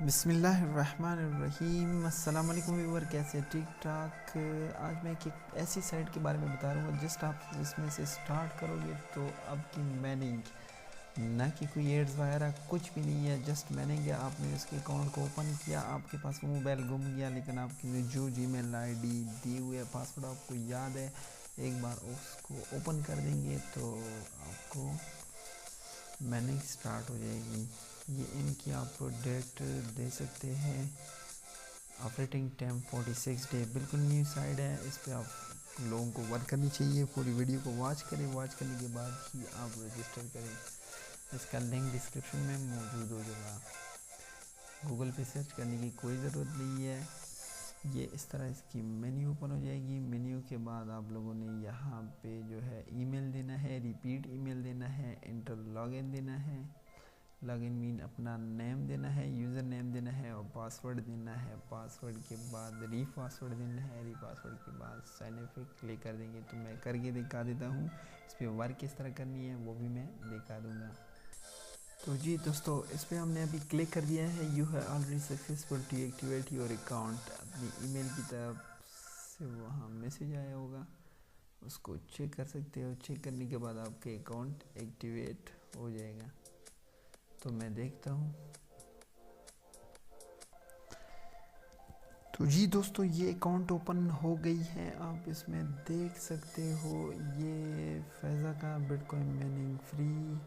बिस्मिल्लाहिर्रहमानिर्रहीम। अस्सलाम वालेकुम व्यूअर, कैसे ठीक ठाक। आज मैं एक ऐसी साइट के बारे में बता रहा हूँ, जस्ट आप इसमें से स्टार्ट करोगे तो आपकी मैनिंग, ना कि कोई एड्स वगैरह कुछ भी नहीं है, जस्ट मैनिंग है। आपने उसके अकाउंट को ओपन किया, आपके पास वो मोबाइल गुम गया, लेकिन आपकी जो जीमेल आईडी दी हुई है, पासवर्ड आपको याद है। एक बार उसको ओपन कर देंगे तो आपको मैनिंग स्टार्ट हो जाएगी। ये इनकी आप डेट दे सकते हैं, ऑपरेटिंग टाइम 46 डे। बिल्कुल न्यू साइट है, इस पर आप लोगों को वर्क करनी चाहिए। पूरी वीडियो को वॉच करें, वॉच करने के बाद ही आप रजिस्टर करें। इसका लिंक डिस्क्रिप्शन में मौजूद हो जाएगा। गूगल पे सर्च करने की कोई ज़रूरत नहीं है। ये इस तरह इसकी मेन्यू ओपन हो जाएगी। मेन्यू के बाद आप लोगों ने यहाँ पे जो है ईमेल देना है, रिपीट ईमेल देना है, इंटर लॉगिन देना है। लॉगिन मीन अपना नेम देना है, यूज़र नेम देना है और पासवर्ड देना है। पासवर्ड के बाद री पासवर्ड देना है। री पासवर्ड के बाद साइन इन पे क्लिक कर देंगे। तो मैं करके दिखा देता हूँ, इस पर वर्क किस तरह करनी है वो भी मैं दिखा दूँगा। तो जी दोस्तों, इस पर हमने अभी क्लिक कर दिया है। यू है already successful to activate your account. अपनी ईमेल की तरफ से वहाँ मैसेज आया होगा, उसको चेक कर सकते हो। चेक करने के बाद आपके अकाउंट एक्टिवेट हो जाएगा। तो मैं देखता हूँ। तो जी दोस्तों, ये अकाउंट ओपन हो गई है, आप इसमें देख सकते हो। ये फैज़ा का बिटकॉइन माइनिंग फ्री,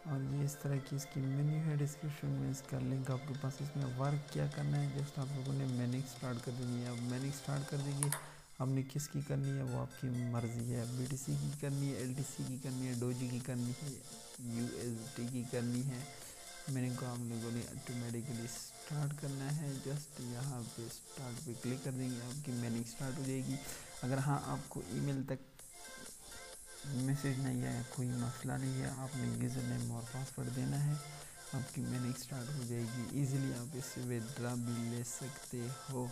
और ये इस तरह की इसकी मेन्यू है। डिस्क्रिप्शन में इसका लिंक आपके पास। इसमें वर्क क्या करना है, जस्ट आप लोगों ने मैनिंग स्टार्ट कर देनी है। अब मैनिंग स्टार्ट कर देंगे, आपने किसकी करनी है वो आपकी मर्ज़ी है। BTC की करनी है, LTC की करनी है, डोजी की करनी है, USD की करनी है। मैनिंग को आप लोगों ने ऑटोमेटिकली स्टार्ट करना है। जस्ट यहाँ पे स्टार्ट पे क्लिक कर देंगे, आपकी मैनिंग स्टार्ट हो जाएगी। अगर हाँ आपको ईमेल तक मैसेज नहीं आया, कोई मसला नहीं है, आपने यूज़र नेम और पासवर्ड देना है, आपकी मैनिंग स्टार्ट हो जाएगी। इजीली आप इससे विड्रॉ भी ले सकते हो।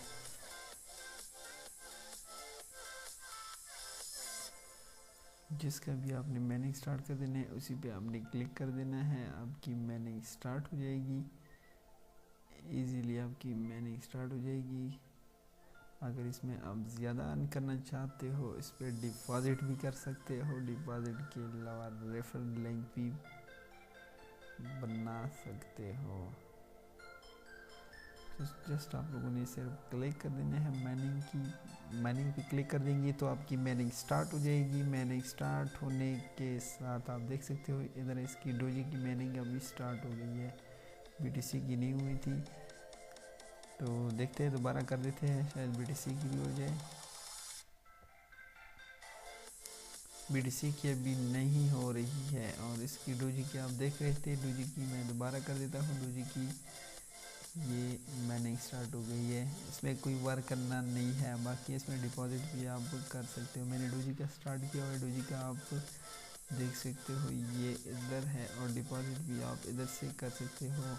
जिसका भी आपने मैनिंग स्टार्ट कर देना है, उसी पे आपने क्लिक कर देना है, आपकी मैनिंग स्टार्ट हो जाएगी। इजीली आपकी मैनिंग स्टार्ट हो जाएगी। अगर इसमें आप ज़्यादा अर्न करना चाहते हो, इस पर डिपॉज़िट भी कर सकते हो। डिपॉज़िट के अलावा रेफरल लिंक भी बना सकते हो। जस्ट आप लोगों ने सिर्फ क्लिक कर देना है मैनिंग की। मैनिंग पे क्लिक कर देंगे तो आपकी मैनिंग स्टार्ट हो जाएगी। मैनिंग स्टार्ट होने के साथ आप देख सकते हो इधर इसकी डोजी की मैनिंग अभी स्टार्ट हो गई है। BTC की नहीं हुई थी, तो देखते हैं, दोबारा कर देते हैं, शायद BTC की भी हो जाए। BTC की अभी नहीं हो रही है। और इसकी डोजी की आप देख रहे थे, डोजी की मैं दोबारा कर देता हूँ। डोजी की ये मैनिंग स्टार्ट हो गई है। इसमें कोई वर्क करना नहीं है। बाकी इसमें डिपॉजिट भी आप कर सकते हो। मैंने डोजी का स्टार्ट किया हुआ है, डोजी का आप देख सकते हो, ये इधर है। और डिपॉजिट भी आप इधर से कर सकते हो।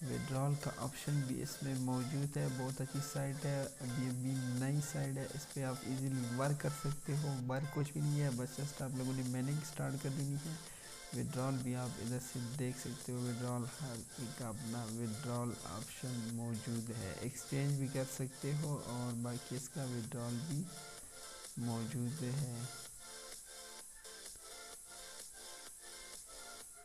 विड्रॉल का ऑप्शन भी इसमें मौजूद है। बहुत अच्छी साइट है, अभी नई साइट है। इस पर आप इजीली वर्क कर सकते हो। वर्क कुछ भी नहीं है, बस जस्ट आप लोगों ने मैनिंग स्टार्ट कर देनी है। विड्रॉल भी आप इधर से देख सकते हो। विड्रॉल हर एक अपना विड्रॉल ऑप्शन मौजूद है। एक्सचेंज भी कर सकते हो और बाकी इसका विड्रॉल भी मौजूद है।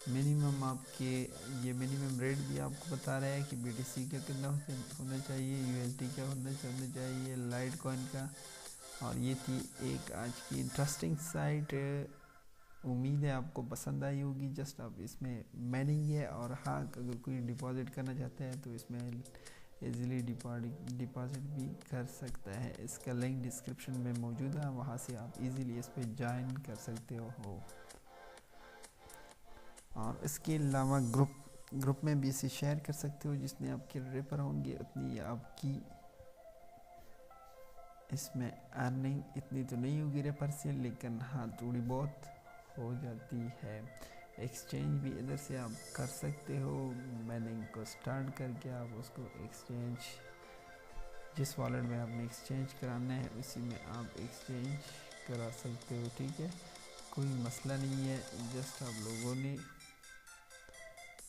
मिनिमम आपके ये मिनिमम रेट भी आपको बता रहा है कि BTC का कितना होना चाहिए, USD का होना चाहिए, लाइट कॉइन का। और ये थी एक आज की इंटरेस्टिंग साइट। उम्मीद है आपको पसंद आई होगी। जस्ट आप इसमें मैनिंग है, और हाँ अगर कोई डिपॉजिट करना चाहता है तो इसमें इजीली डिपॉजिट भी कर सकता है। इसका लिंक डिस्क्रिप्शन में मौजूद है, वहाँ से आप इजीली इस पर ज्वाइन कर सकते हो। और इसके अलावा ग्रुप में भी इसे शेयर कर सकते हो। जितने आपके रेफर होंगे उतनी आपकी इसमें अर्निंग इतनी तो नहीं होगी रेफर से, लेकिन हाँ थोड़ी बहुत हो जाती है। एक्सचेंज भी इधर से आप कर सकते हो। मैनिंग को स्टार्ट करके आप उसको एक्सचेंज, जिस वॉलेट में आपने एक्सचेंज कराना है उसी में आप एक्सचेंज करा सकते हो। ठीक है, कोई मसला नहीं है। जस्ट आप लोगों ने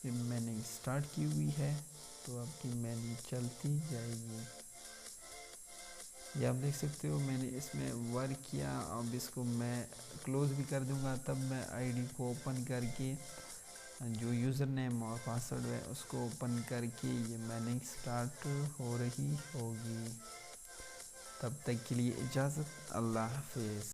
मैनिंग स्टार्ट की हुई है। तो आपकी मैनिंग चलती जाएगी। ये आप देख सकते हो मैंने इसमें वर्क किया। अब इसको मैं क्लोज़ भी कर दूंगा, तब मैं आईडी को ओपन करके जो यूज़र नेम और पासवर्ड है उसको ओपन करके ये मैनिंग स्टार्ट हो रही होगी। तब तक के लिए इजाज़त, अल्लाह हाफिज़।